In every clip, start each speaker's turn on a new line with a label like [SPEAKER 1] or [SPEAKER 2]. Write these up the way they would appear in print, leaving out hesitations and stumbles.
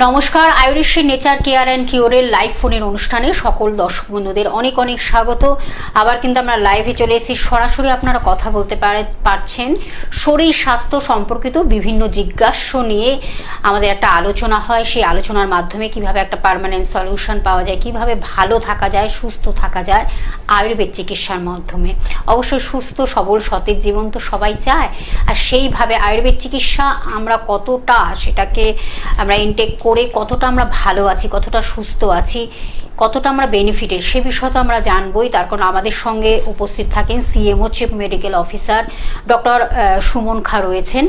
[SPEAKER 1] নমস্কার, আয়ুরিশ্বের nature care and কিওরের live ফোনের অনুষ্ঠানে সকল দর্শক বন্ধুদের অনেক অনেক স্বাগত। আবার কিন্তু আমরা লাইভে চলে এসেছি, সরাসরি আপনারা কথা বলতে পারছেন। শরীর স্বাস্থ্য সম্পর্কিত বিভিন্ন জিজ্ঞাসা নিয়ে আমাদের একটা আলোচনা হয়। সেই আলোচনার মাধ্যমে কিভাবে একটা পার্মানেন্ট সলিউশন পাওয়া যায়, কিভাবে ভালো থাকা যায়, সুস্থ থাকা যায় আয়ুর্বেদ চিকিৎসার মাধ্যমে। অবশ্যই সুস্থ সবল সতেজ জীবন তো সবাই চায়, আর সেইভাবে আয়ুর্বেদ চিকিৎসা আমরা কতটা সেটাকে আমরা ইনটেক করে কতটা আমরা ভালো আছি, কতটা সুস্থ আছি, কতটা আমরা বেনিফিটেড, সে বিষয়ে তো আমরা জানবই। তার কারণ আমাদের সঙ্গে উপস্থিত থাকেন CMO chief medical officer doctor Suman খা রয়েছেন।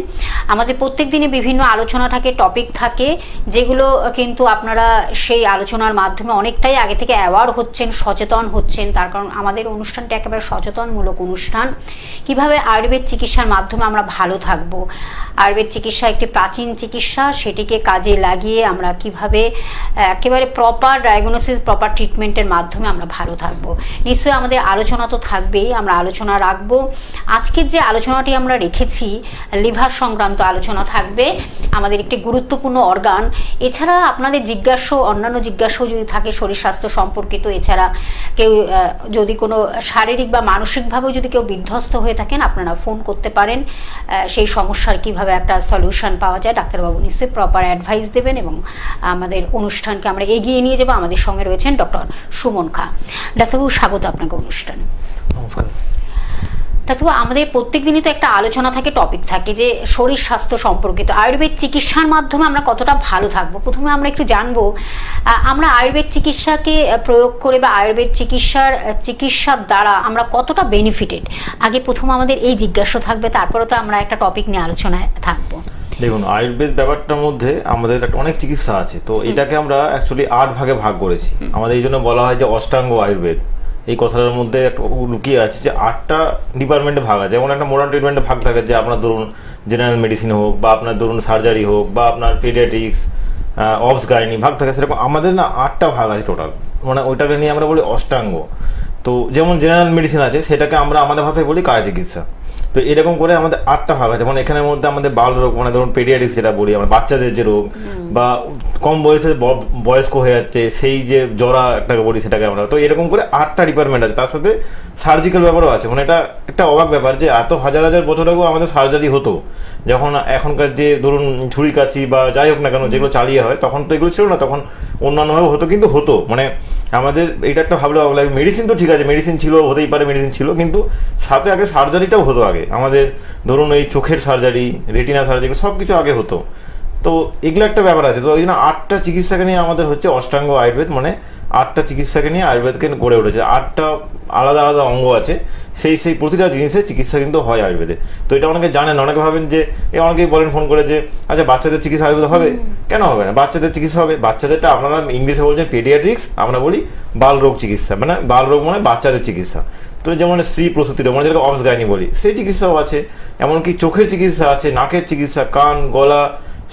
[SPEAKER 1] আমাদের প্রত্যেক দিনে বিভিন্ন আলোচনা থাকে, টপিক থাকে, যেগুলো কিন্তু আপনারা সেই আলোচনার মাধ্যমে অনেকটাই আগে থেকে অ্যাওয়ার হচ্ছেন, সচেতন হচ্ছেন। তার কারণ আমাদের অনুষ্ঠানটা একেবারে সচেতনমূলক অনুষ্ঠান। কিভাবে আয়ুর্বেদ চিকিৎসার মাধ্যমে আমরা ভালো থাকব, আয়ুর্বেদ চিকিৎসা একটি প্রাচীন চিকিৎসা, সেটিকে কাজে লাগিয়ে আমরা কিভাবে একেবারে প্রপার ডায়াগনোসিস, প্রপার ট্রিটমেন্টের মাধ্যমে আমরা ভালো থাকবো। নিশ্চয়ই আমাদের আলোচনা তো থাকবেই, আমরা আলোচনা রাখবো। আজকের যে আলোচনাটি আমরা রেখেছি, লিভার সংক্রান্ত আলোচনা থাকবে, আমাদের একটি গুরুত্বপূর্ণ অর্গান। এছাড়া আপনাদের জিজ্ঞাসা, অন্যান্য জিজ্ঞাসাও যদি থাকে শরীর স্বাস্থ্য সম্পর্কিত, এছাড়া কেউ যদি কোনো শারীরিক বা মানসিকভাবেও যদি কেউ বিধ্বস্ত হয়ে থাকেন, আপনারা ফোন করতে পারেন। সেই সমস্যার কিভাবে একটা সলিউশন পাওয়া যায় ডাক্তারবাবু নিশ্চয়ই প্রপার অ্যাডভাইস দেবেন এবং আমাদের অনুষ্ঠানকে আমরা এগিয়ে নিয়ে যাবো। আমাদের সঙ্গে রয়েছেন ডক্টর সুমন খা। ডাক্তারবাবু, স্বাগত আপনাকে অনুষ্ঠানে।
[SPEAKER 2] নমস্কার
[SPEAKER 1] ডাক্তারবাবু, আমাদের প্রত্যেক দিনই তো একটা আলোচনা থাকে, টপিক থাকে যে শরীর স্বাস্থ্য সম্পর্কিত আয়ুর্বেদ চিকিৎসার মাধ্যমে আমরা কতটা ভালো থাকবো। প্রথমে আমরা একটু জানবো, আমরা আয়ুর্বেদ চিকিৎসাকে প্রয়োগ করে বা আয়ুর্বেদ চিকিৎসার দ্বারা আমরা কতটা বেনিফিটেড। আগে প্রথম আমাদের এই জিজ্ঞাসা থাকবে, তারপরে তো আমরা একটা টপিক নিয়ে আলোচনায় থাকবো।
[SPEAKER 2] দেখুন, আয়ুর্বেদ ব্যাপারটার মধ্যে আমাদের একটা অনেক চিকিৎসা আছে, তো এটাকে আমরা অ্যাকচুয়ালি 8 ভাগে ভাগ করেছি। আমাদের এই জন্য বলা হয় যে অষ্টাঙ্গ আয়ুর্বেদ। এই কথাটার মধ্যে একটা লুকিয়ে আছে যে 8টা ডিপার্টমেন্টে ভাগ আছে। যেমন একটা মডার্ন ট্রিটমেন্টে ভাগ থাকে, যে আপনার ধরুন জেনারেল মেডিসিন হোক, বা আপনার ধরুন সার্জারি হোক, বা আপনার পেডিয়াট্রিক্স, অবস গাইনি ভাগ থাকে। সেরকম আমাদের না 8টা ভাগ আছে টোটাল, মানে ওইটাকে নিয়ে আমরা বলি অষ্টাঙ্গ। তো যেমন জেনারেল মেডিসিন আছে, সেটাকে আমরা আমাদের ভাষায় বলি কায়া চিকিৎসা। তো এরকম করে আমাদের 8টা ভাগ আছে। মানে এখানের মধ্যে আমাদের বাল রোগ, মানে ধরুন পেডিয়াট্রিক্স যেটা বলি আমরা, বাচ্চাদের যে রোগ, বা কম বয়সে বয়স্ক হয়ে যাচ্ছে সেই যে জরা একটাকে বলি, সেটাকে আমরা। তো এরকম করে 8টা ডিপার্টমেন্ট আছে। তার সাথে সার্জিক্যাল ব্যাপারও আছে। মানে এটা একটা অবাক ব্যাপার যে এত হাজার হাজার বছর আগেও আমাদের সার্জারি হতো। যখন এখনকার যে ধরুন ছুরি কাছি বা যাই হোক না কেন যেগুলো চালিয়ে হয়, তখন তো এগুলো ছিল না, তখন অন্যান্যভাবে হতো, কিন্তু হতো। মানে আমাদের এটা একটা ভাবলে অবাক লাগে। মেডিসিন তো ঠিক আছে, মেডিসিন ছিল, হতেই পারে মেডিসিন ছিল, কিন্তু সাথে আগে সার্জারিটাও হতো। আগে আমাদের ধরুন এই চোখের সার্জারি, রেটিনা সার্জারি, সব কিছু আগে হতো। তো এগুলো একটা ব্যাপার আছে। তো ওই জন্য 8টা চিকিৎসাকে নিয়ে আমাদের হচ্ছে অষ্টাঙ্গ আয়ুর্বেদ। মানে 8টা চিকিৎসাকে নিয়ে আয়ুর্বেদকে গড়ে উঠেছে। 8টা আলাদা আলাদা অঙ্গ আছে, সেই প্রতিটা জিনিসের চিকিৎসা কিন্তু হয় আয়ুর্বেদে। তো এটা অনেকে জানেন, অনেকে ভাবেন যে অনেকেই বলেন ফোন করে যে আচ্ছা বাচ্চাদের চিকিৎসা আয়ুর্বেদ হবে, কেন হবে না? বাচ্চাদের চিকিৎসা হবে। বাচ্চাদেরটা আপনারা ইংলিশে বলছেন পেডিয়াট্রিক্স, আমরা বলি বাল রোগ চিকিৎসা। মানে বাল রোগ মানে বাচ্চাদের চিকিৎসা। তো যেমন স্ত্রী প্রসূতি রোগ, মানে যেটাকে অবস গাইনি বলি, সেই চিকিৎসাও আছে। এমনকি চোখের চিকিৎসা আছে, নাকের চিকিৎসা, কান, গলা,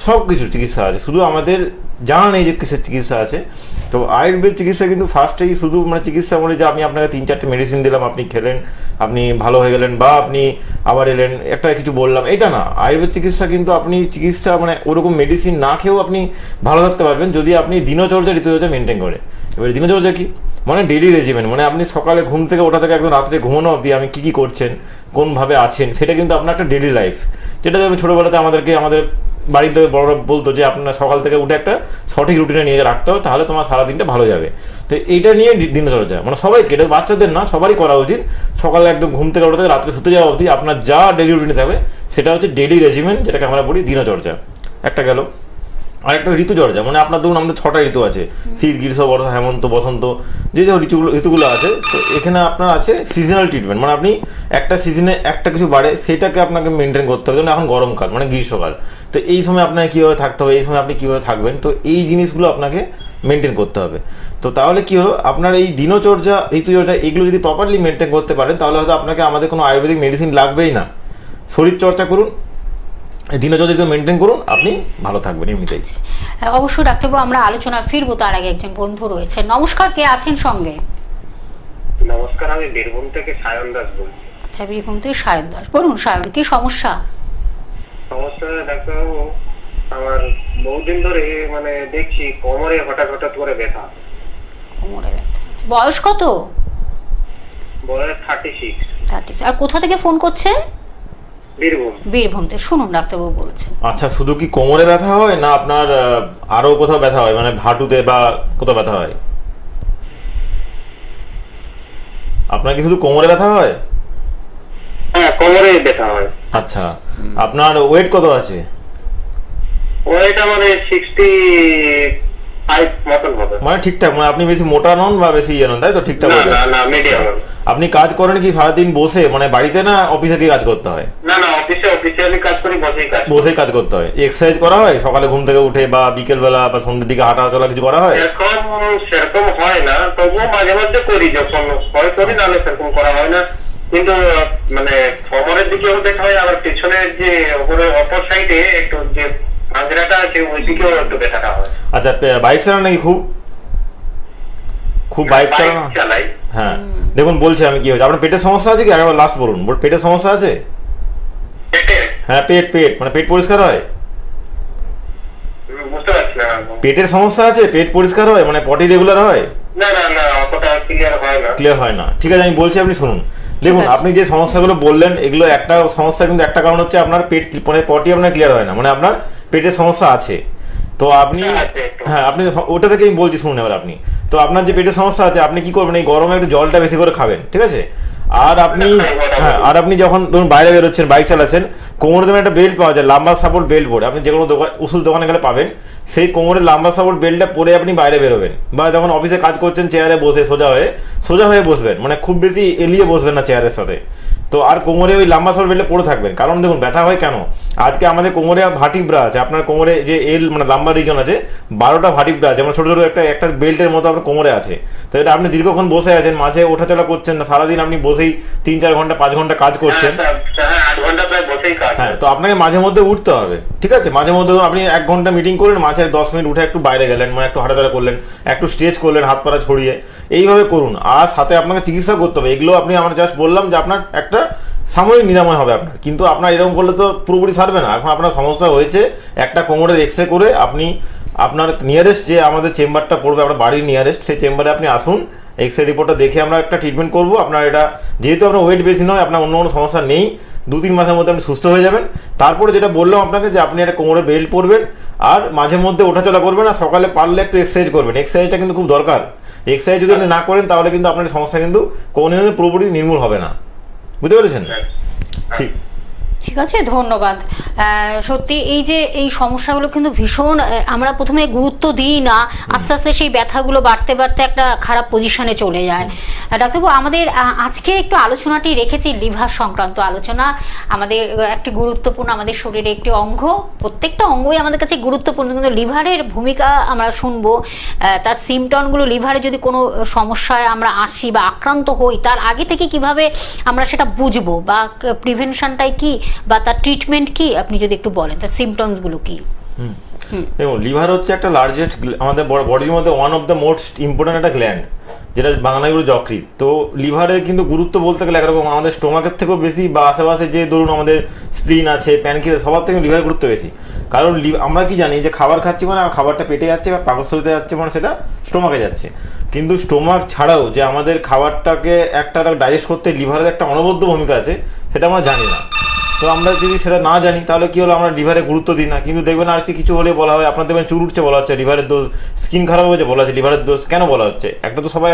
[SPEAKER 2] সব কিছুর চিকিৎসা আছে। শুধু আমাদের জানা নেই যে কিসের চিকিৎসা আছে। তো আয়ুর্বেদ চিকিৎসা কিন্তু ফার্স্টেই শুধু মানে চিকিৎসা বলে যে আমি আপনাকে 3-4টে মেডিসিন দিলাম, আপনি খেলেন, আপনি ভালো হয়ে গেলেন, বা আপনি আবার এলেন, একটা কিছু বললাম, এটা না। আয়ুর্বেদ চিকিৎসা কিন্তু আপনি চিকিৎসা মানে ওরকম মেডিসিন না খেয়েও আপনি ভালো থাকতে পারবেন, যদি আপনি দিনচর্যা ঋতুচর্যা মেনটেন করে। এবার দিনচর্যা কি মানে ডেইলি রেজিমেন্ট, মানে আপনি সকালে ঘুম থেকে ওঠা থেকে একদম রাত্রে ঘুমানো অবধি আমি কী কী করছেন, কোনভাবে আছেন, সেটা কিন্তু আপনার একটা ডেইলি লাইফ। যেটা আমি ছোটোবেলাতে আমাদের বাড়িতে বড়রা বলতো যে আপনার সকাল থেকে উঠে একটা সঠিক রুটিনে নিয়ে রাখতে হবে, তাহলে তোমার সারাদিনটা ভালো যাবে। তো এইটা নিয়ে দিনচর্যা মানে সবাইকে, এটা বাচ্চাদের না, সবারই করা উচিত। সকালে একদম ঘুম থেকে ওঠা থেকে রাত্রে শুতে যাওয়া অবধি আপনার যা ডেইলি রুটিনে থাকবে, সেটা হচ্ছে ডেইলি রেজিমেন্ট, যেটাকে আমরা বলি দিনচর্যা। একটা গেল। আরেকটা ঋতুচর্যা, মানে আপনার ধরুন আমাদের 6টা ঋতু আছে, শীত, গ্রীষ্ম, বর্ষা, হেমন্ত, বসন্ত, যে যে ঋতুগুলো আছে। তো এখানে আপনার আছে সিজনাল ট্রিটমেন্ট, মানে আপনি একটা সিজনে একটা কিছু বাড়ে, সেটাকে আপনাকে মেনটেন করতে হবে। যেমন এখন গরমকাল মানে গ্রীষ্মকাল, তো এই সময় আপনাকে কীভাবে থাকতে হবে, এই সময় আপনি কীভাবে থাকবেন, তো এই জিনিসগুলো আপনাকে মেনটেন করতে হবে। তো তাহলে কী হলো, আপনার এই দিনচর্যা, ঋতুচর্যা, এগুলো যদি প্রপারলি মেনটেন করতে পারেন, তাহলে হয়তো আপনাকে আমাদের কোনো আয়ুর্বেদিক মেডিসিন লাগবেই না। শরীর চর্চা করুন, দিনচর্যা মেনটেন করুন, আপনি ভালো থাকবেন এমনিতেই।
[SPEAKER 1] অবশ্যই ডাক্তারবাবু, আমরা আলোচনা ফিরবো। তার আগে একজন বন্ধু রয়েছে। নমস্কার, কে আছেন সঙ্গে?
[SPEAKER 3] নমস্কার, আমি বীরভূম থেকে সায়ন দাস বলছি।
[SPEAKER 1] আচ্ছা, বীরভূম থেকে সায়ন দাস, বলুন সায়ন, কি সমস্যা?
[SPEAKER 3] সমস্যা ডাক্তারবাবু, আমার বহুদিন ধরে মানে দেখছি কোমরে হঠাৎ হঠাৎ করে ব্যথা।
[SPEAKER 1] কোমরে ব্যথা। আচ্ছা, বয়স কত?
[SPEAKER 3] বয়স 36।
[SPEAKER 1] 30। আর কোথা থেকে ফোন করছেন?
[SPEAKER 3] বীরভূম।
[SPEAKER 1] বীরভূম থেকে। শুনুন ডাক্তারবাবু বলছেন।
[SPEAKER 2] আচ্ছা, শুধু কি কোমরে ব্যথা হয় না আপনার আরো কোথাও ব্যথা হয়, মানে হাঁটুতে বা কোথাও ব্যথা হয়? আপনার কি শুধু কোমরে ব্যথা হয়?
[SPEAKER 3] হ্যাঁ, কোমরে ব্যথা হয়।
[SPEAKER 2] আচ্ছা, আপনার ওয়েট কত আছে?
[SPEAKER 3] ওয়েট আমার 65 মতন হবে।
[SPEAKER 2] মানে ঠিকঠাক, মানে আপনি বেশি মোটা নন বা বেশি ইয়ে নন, তাই তো? ঠিকঠাক
[SPEAKER 3] না
[SPEAKER 2] হয়ে
[SPEAKER 3] না
[SPEAKER 2] যায়।
[SPEAKER 3] না, মিডিয়াম।
[SPEAKER 2] আপনি কাজ করেন কি সারাদিন বসে, মানে বাড়িতে না অফিসে গিয়ে কাজ করতে হয়?
[SPEAKER 3] না না, অফিসিয়ালি কাজ করি, বসেই কাজ করি।
[SPEAKER 2] বসেই কাজ করতে হয়। এক্সারসাইজ করা হয় সকালে ঘুম থেকে উঠে বা বিকেল বেলা বা সন্ধ্যের দিকে হাঁটা চলা কিছু করা হয়?
[SPEAKER 3] সেরকম হয় না, তবুও মাঝে মধ্যে করি, যখন হয় করি, নাহলে সেরকম করা হয় না। কিন্তু মানে কোমরের দিকেও দেখা হয়, আবার পিছনের যে অপর সাইডে একটু যে আঁচড়াটা আছে ওই দিকেও একটু ব্যথাটা হয়।
[SPEAKER 2] আচ্ছা, বাইক চালান নাকি? খুব খুব বাইক চালানো?
[SPEAKER 3] চালাই।
[SPEAKER 2] হ্যাঁ, দেখুন বলছি আমি কি হয়েছে। আপনার পেটের সমস্যা আছে কি? একবার লাস্ট বলুন। পেটের সমস্যা আছে?
[SPEAKER 3] পেটে?
[SPEAKER 2] হ্যাঁ, পেট মানে পেট পরিষ্কার হয়?
[SPEAKER 3] বুঝতে পারছি না।
[SPEAKER 2] পেটের সমস্যা আছে, পেট পরিষ্কার হয়, মানে পটি রেগুলার হয়?
[SPEAKER 3] না না না, অতটা ক্লিয়ার হয় না।
[SPEAKER 2] ক্লিয়ার হয় না, ঠিক আছে আমি বলছি, আপনি শুনুন। দেখুন,
[SPEAKER 1] আছে।
[SPEAKER 2] আপনি যে সমস্যাগুলো বললেন এগুলো একটা সমস্যা, কিন্তু একটা কারণ হচ্ছে আপনার পেট মানে পটি আপনার ক্লিয়ার হয় না, মানে আপনার পেটের সমস্যা আছে। তো আপনি
[SPEAKER 3] আছে একটু।
[SPEAKER 2] হ্যাঁ, আপনি ওটা থেকে আমি বলছি, শুনুন এবার আপনি। তো আপনার যে পেটের সমস্যা আছে, আপনি কি করবেন, এই গরমে একটু জলটা বেশি করে খাবেন, ঠিক আছে? আর আপনি হ্যাঁ, আর আপনি যখন ধরুন বাইরে বেরোচ্ছেন, বাইক চালাচ্ছেন, কোমরে ধরুন একটা বেল্ট পাওয়া যায়, লাম্বা সাপোর্ট বেল্ট পরে, আপনি যে কোনো দোকান ওষুধ দোকানে গেলে পাবেন। সেই কোমরের লাম্বা সাপোর্ট বেল্টটা পরে আপনি বাইরে বেরোবেন, বা যখন অফিসে কাজ করছেন চেয়ারে বসে সোজা হয়ে বসবেন, মানে খুব বেশি এলিয়ে বসবেন না চেয়ারের সাথে। তো আর কোমরে ওই লাম্বা সাপোর্ট বেল্টে পরে থাকবেন। কারণ দেখুন, ব্যথা হয় কেন? আজকে আমাদের কোমরে ভার্টিব্রা আছে, আপনার কোমরে যে মানে লাম্বা রিজন আছে, 12টা ভার্টিব্রা আছে, মানে ছোটো ছোটো একটা বেল্টের মতো আপনার কোমরে আছে। তো এটা আপনি দীর্ঘক্ষণ বসে আছেন, মাঝে ওঠাচলা করছেন না, সারাদিন আপনি বসেই 3-4 ঘন্টা 5 ঘন্টা কাজ করছেন।
[SPEAKER 3] হ্যাঁ, 8 ঘন্টা প্রায় বসেই কাজ।
[SPEAKER 2] হ্যাঁ, তো আপনাকে মাঝে মধ্যে উঠতে হবে, ঠিক আছে? মাঝে মধ্যে আপনি 1 ঘন্টা মিটিং করলেন, মাঝে 10 মিনিট উঠে একটু বাইরে গেলেন, মানে একটু হাঁটাচলা করলেন, একটু স্ট্রেচ করলেন, হাত পা ছড়িয়ে, এইভাবে করুন। আর সাথে আপনাকে চিকিৎসা করতে হবে। এগুলো আপনি আমরা জাস্ট বললাম যে আপনার একটা সাময়িক নিরাময় হবে আপনার, কিন্তু আপনার এরকম করলে তো পুরোপুরি সারবে না। এখন আপনার সমস্যা হয়েছে, একটা কোমরের এক্সরে করে আপনি আপনার নিয়ারেস্ট যে আমাদের চেম্বারটা পড়বে, আপনার বাড়ির নিয়ারেস্ট, সেই চেম্বারে আপনি আসুন। এক্সরে রিপোর্টটা দেখে আমরা একটা ট্রিটমেন্ট করবো। আপনার এটা যেহেতু আপনার ওয়েট বেশি নয়, আপনার অন্য কোনো সমস্যা নেই, 2-3 মাসের মধ্যে আপনি সুস্থ হয়ে যাবেন। তারপরে যেটা বললাম আপনাকে, যে আপনি একটা কোমরে বেল্ট পরবেন, আর মাঝে মধ্যে ওঠাচলা করবেন, আর সকালে পারলে একটু এক্সারসাইজ করবেন। এক্সারসাইজটা কিন্তু খুব দরকার। এক্সারসাইজ যদি আপনি না করেন, তাহলে কিন্তু আপনার সমস্যা কিন্তু কোনোদিনও পুরোপুরি নির্মূল হবে না। বুঝতে পেরেছেন? ঠিক
[SPEAKER 1] ঠিক আছে, ধন্যবাদ। সত্যি এই যে এই সমস্যাগুলো কিন্তু ভীষণ, আমরা প্রথমে গুরুত্ব দিই না, আস্তে আস্তে সেই ব্যথাগুলো বাড়তে বাড়তে একটা খারাপ পজিশনে চলে যায়। ডাক্তারবাবু, আমাদের আজকে একটু আলোচনাটি রেখেছি লিভার সংক্রান্ত আলোচনা। আমাদের একটি গুরুত্বপূর্ণ, আমাদের শরীরে একটি অঙ্গ, প্রত্যেকটা অঙ্গই আমাদের কাছে গুরুত্বপূর্ণ, কিন্তু লিভারের ভূমিকা আমরা শুনবো। তার সিমটমগুলো, লিভারে যদি কোনো সমস্যায় আমরা আসি বা আক্রান্ত হই, তার আগে থেকে কিভাবে আমরা সেটা বুঝবো, বা প্রিভেনশনটাই কি, বা তার ট্রিটমেন্ট কি, আপনি যদি একটু বলেন তার সিমটমসগুলো কি।
[SPEAKER 2] দেখুন, লিভার হচ্ছে একটা লার্জেস্ট আমাদের বডির মধ্যে one of the most important একটা গ্ল্যান্ড, যেটা বাংলায় হলো যকৃৎ। তো লিভারের কিন্তু গুরুত্ব বলতে গেলে একরকম আমাদের স্টোমাকের থেকেও বেশি, বা আশেপাশে যে ধরুন আমাদের স্প্লিন আছে, প্যানক্রিয়াস, সবার থেকে লিভারের গুরুত্ব বেশি। কারণ আমরা কি জানি যে খাবার খাচ্ছি মানে খাবারটা পেটে যাচ্ছে বা পাকস্থলিতে যাচ্ছে, মানে সেটা স্টোমাকে যাচ্ছে। কিন্তু স্টোমাক ছাড়াও যে আমাদের খাবারটাকে একটা ডাইজেস্ট করতে লিভারের একটা অনবদ্য ভূমিকা আছে, সেটা আমরা জানি না। তো আমরা যদি সেটা না জানি, তাহলে কি হলো, আমরা লিভারে গুরুত্ব দিই না। কিন্তু দেখবেন আর কিছু হলে বলা হয়, আপনার দেখবেন চুল উঠছে বলা হচ্ছে লিভারের দোষ, স্কিন খারাপ হয়েছে বলা হচ্ছে লিভারের দোষ। কেন বলা হচ্ছে? একটা তো সবাই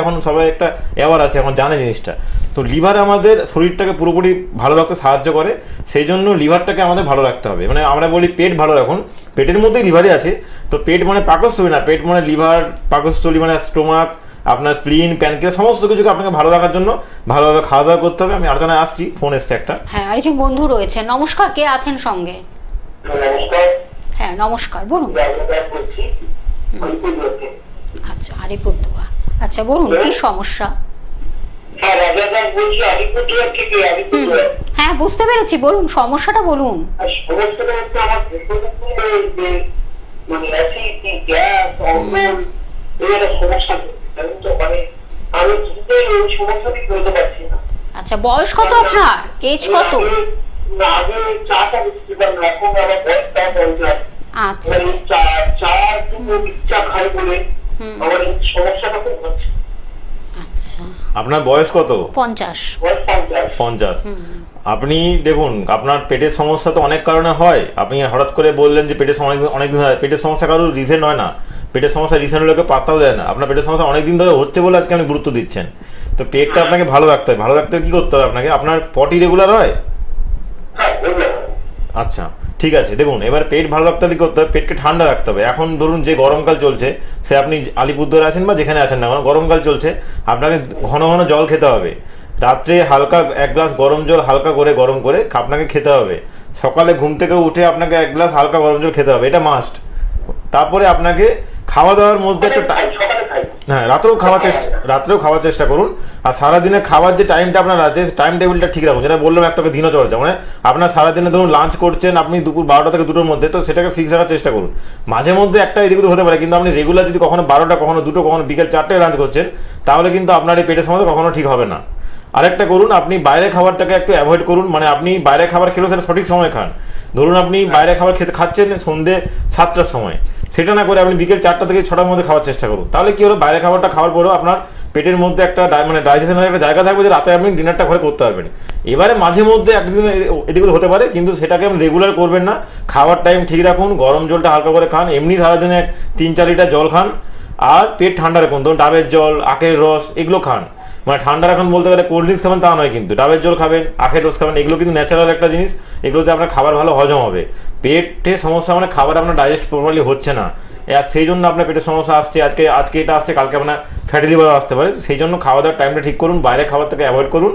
[SPEAKER 2] একটা অ্যাওয়ার আছে, এখন জানে জিনিসটা। তো লিভার আমাদের শরীরটাকে পুরোপুরি ভালো রাখতে সাহায্য করে, সেই জন্য লিভারটাকে আমাদের ভালো রাখতে হবে। মানে আমরা বলি পেট ভালো রাখুন, পেটের মধ্যেই লিভারই আছে। তো পেট মানে পাকস্থলী না, পেট মানে লিভার, পাকস্থলী মানে স্টোমাক, আপনার স্প্লিন, প্যানক্রিয়াস, সমস্ত কিছুকে আপনাকে ভালো রাখার জন্য ভালোভাবে খাওয়া দাওয়া করতে হবে। আমি আলোচনায় আসছি, ফোন এসছে একটা।
[SPEAKER 1] হ্যাঁ, আরেকজন বন্ধু রয়েছে। নমস্কার, কে আছেন সঙ্গে?
[SPEAKER 3] নমস্কার।
[SPEAKER 1] হ্যাঁ নমস্কার, বলুন। আচ্ছা, আলিপুরদুয়ার। আচ্ছা বলুন, কি সমস্যা? হ্যাঁ বুঝতে পেরেছি, বলুন সমস্যাটা বলুন।
[SPEAKER 3] সমস্যাটা হচ্ছে আমার মানে অ্যাসিডিটি, গ্যাস, অম্বল, এই সমস্যা। মানে আমি এই সমস্যাটি বলতে পারছি না।
[SPEAKER 1] আচ্ছা, বয়স কত আপনার? এজ কত?
[SPEAKER 3] আগে চাটা বেশি, এখন আমার বয়সটা 50।
[SPEAKER 1] আচ্ছা
[SPEAKER 3] মানে চা চা খাই বলে আমার এই সমস্যাটা খুব হচ্ছে।
[SPEAKER 1] আচ্ছা।
[SPEAKER 2] আপনার বয়স কত?
[SPEAKER 1] 50।
[SPEAKER 3] বয়স 50।
[SPEAKER 2] 50। আপনি দেখুন, আপনার পেটের সমস্যা তো অনেক কারণে হয়। আপনি হঠাৎ করে বললেন যে পেটের সমস্যা অনেকদিন হয়। পেটের সমস্যা কারোর রিসেন্ট হয় না, পেটের সমস্যা রিসেন্ট লোকে পাত্তাও দেয় না। আপনার পেটের সমস্যা অনেকদিন ধরে হচ্ছে বলে আজকে আপনি গুরুত্ব দিচ্ছেন। তো পেটটা আপনাকে ভালো রাখতে হয়। ভালো রাখতে কি করতে হবে আপনাকে? আপনার পটি রেগুলার হয়?
[SPEAKER 3] হ্যাঁ, বললাম।
[SPEAKER 2] আচ্ছা, ঠিক আছে। দেখুন, এবার পেট ভালো রাখতে হলে কি করতে হবে? পেটকে ঠান্ডা রাখতে হবে। এখন ধরুন যে গরমকাল চলছে, সে আপনি আলিপুরদুয়ারে আছেন বা যেখানে আছেন না কেন, গরমকাল চলছে, আপনাকে ঘন ঘন জল খেতে হবে। রাত্রে হালকা 1 গ্লাস গরম জল হালকা করে গরম করে আপনাকে খেতে হবে। সকালে ঘুম থেকে উঠে আপনাকে 1 গ্লাস হালকা গরম জল খেতে হবে, এটা মাস্ট। তারপরে আপনাকে খাওয়া দাওয়ার মধ্যে একটা
[SPEAKER 3] সকালে খাই।
[SPEAKER 2] হ্যাঁ, রাত্রেও খাওয়ার চেষ্টা করুন। আর সারাদিনে খাওয়ার যে টাইমটা আপনার আছে, টাইম টেবিলটা ঠিক রাখুন। যেটা বললাম একটা দিনচর্যা, মানে আপনার সারাদিনে ধরুন লাঞ্চ করছেন আপনি দুপুর 12টা থেকে 2টোর মধ্যে, তো সেটাকে ফিক্স রাখার চেষ্টা করুন। মাঝে মধ্যে একটা এদিক ওদিক হতে পারে, কিন্তু আপনি রেগুলার যদি কখনো 12টা, কখনো 2টো, কখনো বিকেল 4টায় লাঞ্চ করছেন, তাহলে কিন্তু আপনার এই পেটের সমস্যা কখনো ঠিক হবে না। আরেকটা করুন, আপনি বাইরে খাবারটাকে একটু অ্যাভয়েড করুন। মানে আপনি বাইরে খাবার খেলেও সেটা সঠিক সময় খান। ধরুন আপনি বাইরে খাবার খাচ্ছেন সন্ধ্যে 7টার সময়, সেটা না করে আপনি বিকেল 4টা থেকে 6টার মধ্যে খাওয়ার চেষ্টা করুন। তাহলে কি হলো, বাইরে খাবারটা খাওয়ার পরেও আপনার পেটের মধ্যে একটা মানে ডাইজেশনের একটা জায়গা থাকবে যে রাতে আপনি ডিনারটা ঘরে করতে পারবেন। এবারে মাঝে মধ্যে একদিন এদিক হতে পারে, কিন্তু সেটাকে আপনি রেগুলার করবেন না। খাওয়ার টাইম ঠিক রাখুন, গরম জলটা হালকা করে খান, এমনি সারাদিনে 3-4 লিটার জল খান, আর পেট ঠান্ডা রাখুন। ধরুন ডাবের জল, আখের রস এগুলো খান। মানে ঠান্ডা রাখুন বলতে গেলে কোল্ড ড্রিঙ্কস খাবেন তা নয়, কিন্তু ডাবের জল খাবেন, আখের রস খাবেন, এগুলো কিন্তু ন্যাচারাল একটা জিনিস। এগুলোতে আপনার খাবার ভালো হজম হবে। পেটে সমস্যা মানে খাবার আপনার ডাইজেস্ট প্রপারলি হচ্ছে না, আর সেই জন্য আপনার পেটের সমস্যা আসছে। আজকে এটা আসছে, কালকে আপনার ফ্যাটি লিভার আসতে পারে। সেই জন্য খাওয়া দাওয়ার টাইমটা ঠিক করুন, বাইরে খাবার থেকে অ্যাভয়েড করুন,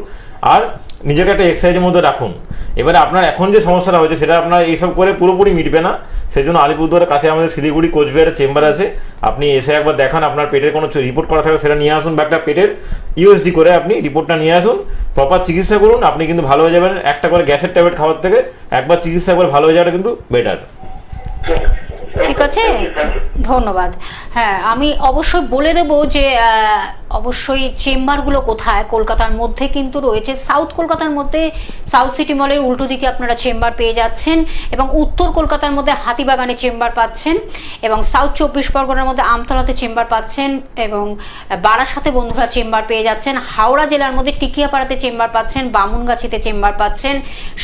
[SPEAKER 2] আর নিজেকে একটা এক্সারসাইজের মধ্যে রাখুন। এবারে আপনার এখন যে সমস্যাটা হয়েছে সেটা আপনার এইসব করে পুরোপুরি মিটবে না। সেই জন্য আলিপুরদুয়ারের কাছে আমাদের শিলিগুড়ি কোচবিহারের চেম্বার আছে, আপনি এসে একবার দেখান। আপনার পেটের কোনো রিপোর্ট করা থাকলে সেটা নিয়ে আসুন, বা একটা পেটের ইউএসজি করে আপনি রিপোর্টটা নিয়ে আসুন। প্রপার চিকিৎসা করুন, আপনি কিন্তু ভালো হয়ে যাবেন। একটা করে গ্যাসের ট্যাবলেট খাওয়ার থেকে একবার চিকিৎসা করে ভালো হয়ে যাওয়াটা কিন্তু বেটার।
[SPEAKER 1] ঠিক আছে, ধন্যবাদ। হ্যাঁ, আমি অবশ্যই বলে দেব যে অবশ্যই চেম্বারগুলো কোথায়। কলকাতার মধ্যে কিন্তু রয়েছে, সাউথ কলকাতার মধ্যে সাউথ সিটি মলের উল্টো দিকে আপনারা চেম্বার পেয়ে যাচ্ছেন, এবং উত্তর কলকাতার মধ্যে হাতিবাগানে চেম্বার পাচ্ছেন, এবং সাউথ 24 পরগনার মধ্যে আমতলাতে চেম্বার পাচ্ছেন, এবং বারাসাতে বন্ধুরা চেম্বার পেয়ে যাচ্ছেন। হাওড়া জেলার মধ্যে টিকিয়াপাড়াতে চেম্বার পাচ্ছেন, বামুনগাছিতে চেম্বার পাচ্ছেন,